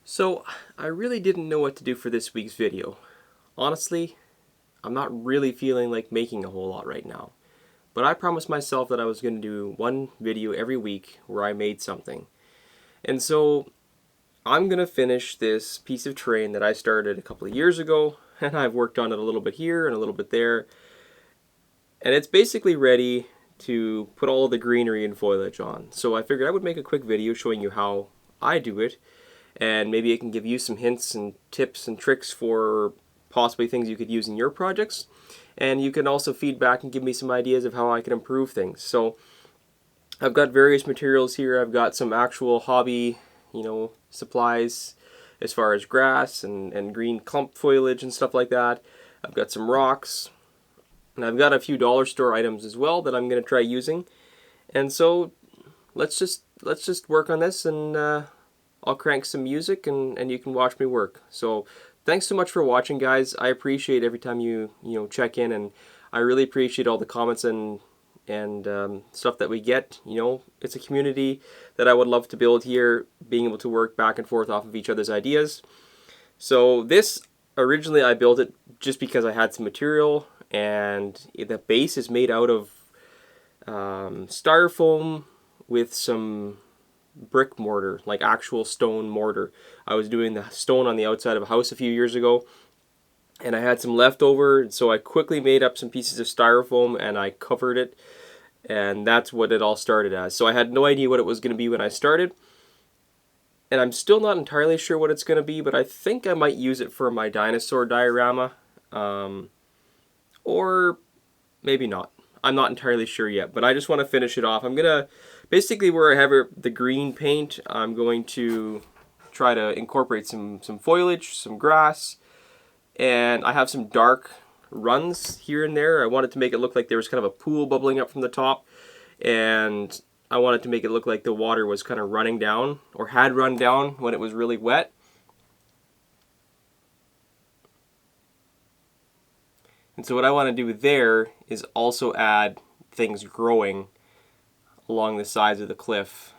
So, I really didn't know what to do for this week's video. Honestly, I'm not really feeling like making a whole lot right now. But I promised myself that I was going to do one video every week where I made something. And so, I'm going to finish this piece of terrain that I started a couple of years ago, and I've worked on it a little bit here and a little bit there. And it's basically ready to put all of the greenery and foliage on. So I figured I would make a quick video showing you how I do it, and maybe it can give you some hints and tips and tricks for possibly things you could use in your projects. And you can also feedback and give me some ideas of how I can improve things. So I've got various materials here. I've got some actual hobby, supplies as far as grass and green clump foliage and stuff like that. I've got some rocks, and I've got a few dollar store items as well that I'm going to try using. And so let's just work on this, and I'll crank some music and you can watch me work. So thanks so much for watching, guys. I appreciate every time you check in, and I really appreciate all the comments and stuff that we get. It's a community that I would love to build here, being able to work back and forth off of each other's ideas. So this, originally I built it just because I had some material, and the base is made out of styrofoam with some brick mortar, like actual stone mortar. I was doing the stone on the outside of a house a few years ago, and I had some leftover, so I quickly made up some pieces of styrofoam and I covered it, and that's what it all started as. So I had no idea what it was going to be when I started, and I'm still not entirely sure what it's going to be, but I think I might use it for my dinosaur diorama, or maybe not. I'm not entirely sure yet, but I just want to finish it off. I'm going to, basically where I have the green paint, I'm going to try to incorporate some foliage, some grass, and I have some dark runs here and there. I wanted to make it look like there was kind of a pool bubbling up from the top, and I wanted to make it look like the water was kind of running down, or had run down when it was really wet. And so what I want to do there is also add things growing along the sides of the cliff.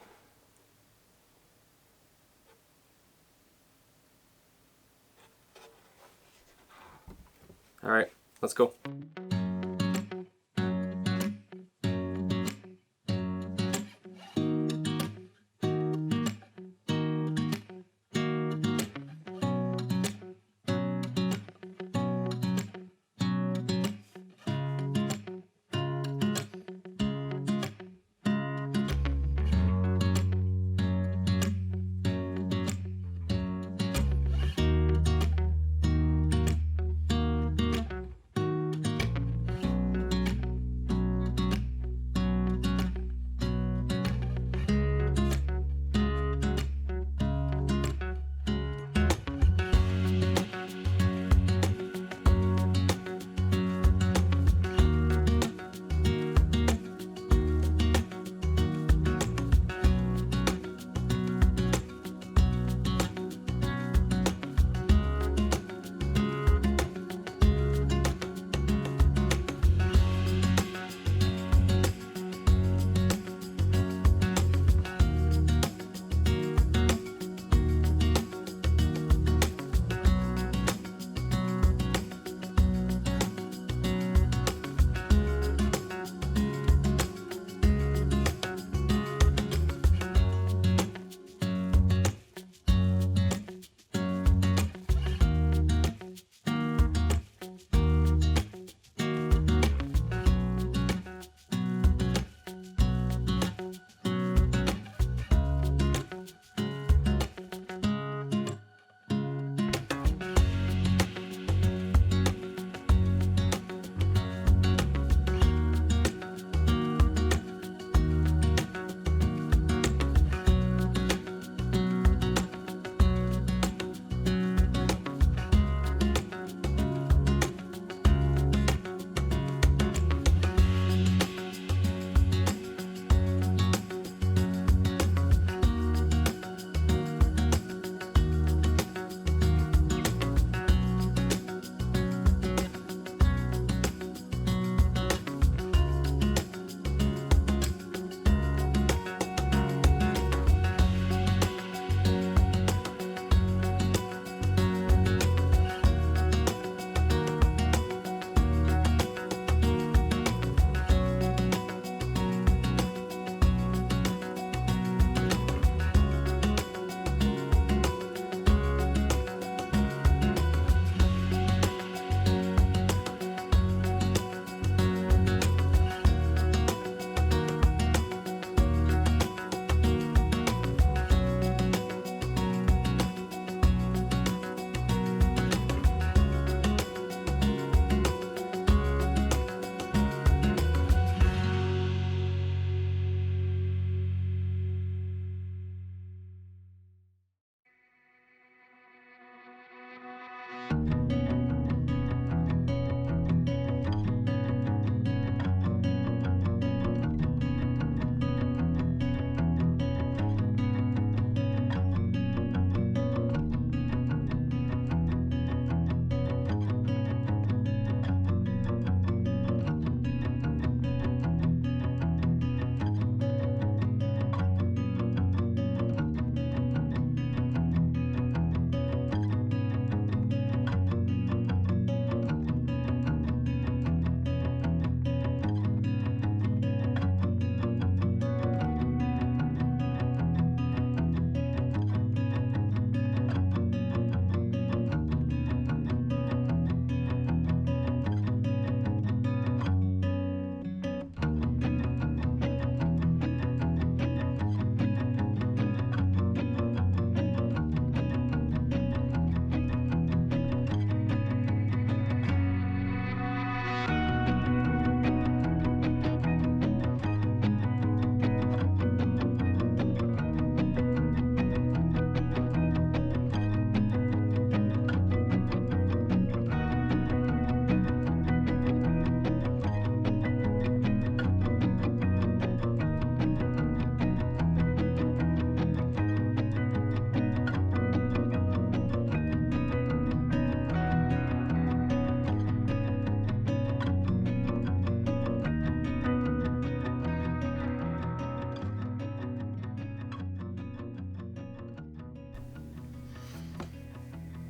All right, let's go.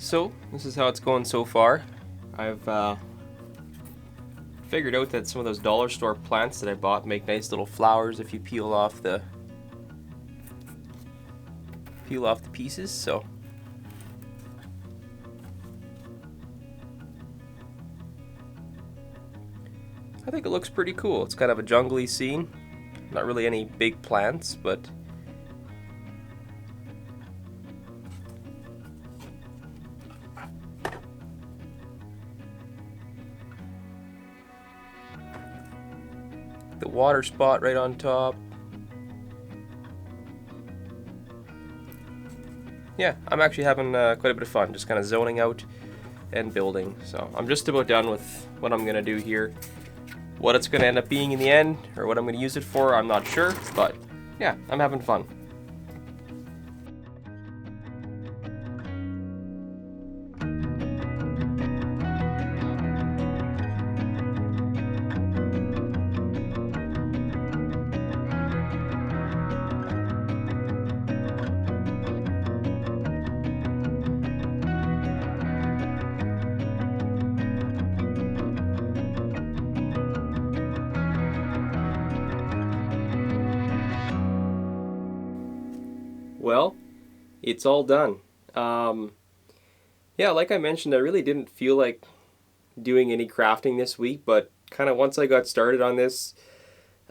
So this is how it's going so far. I've figured out that some of those dollar store plants that I bought make nice little flowers if you peel off the pieces. So I think it looks pretty cool. It's kind of a jungly scene. Not really any big plants, but the water spot right on top. Yeah, I'm actually having quite a bit of fun, just kind of zoning out and building. So I'm just about done with what I'm gonna do here. What it's gonna end up being in the end, or what I'm gonna use it for, I'm not sure, but yeah, I'm having fun. Well, it's all done. Yeah, like I mentioned, I really didn't feel like doing any crafting this week, but kind of once I got started on this,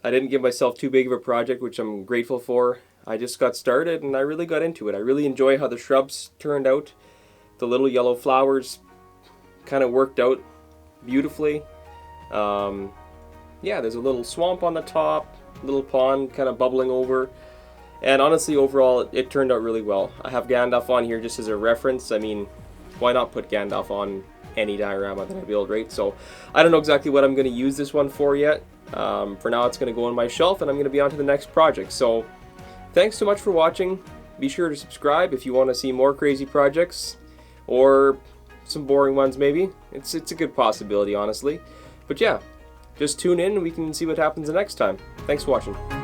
I didn't give myself too big of a project, which I'm grateful for. I just got started and I really got into it. I really enjoy how the shrubs turned out. The little yellow flowers kind of worked out beautifully. Yeah, there's a little swamp on the top, little pond kind of bubbling over. And honestly, overall, it turned out really well. I have Gandalf on here just as a reference. I mean, why not put Gandalf on any diorama that I build, right? So I don't know exactly what I'm going to use this one for yet. For now, it's going to go on my shelf, and I'm going to be on to the next project. So thanks so much for watching. Be sure to subscribe if you want to see more crazy projects, or some boring ones maybe. It's a good possibility, honestly. But yeah, just tune in and we can see what happens the next time. Thanks for watching.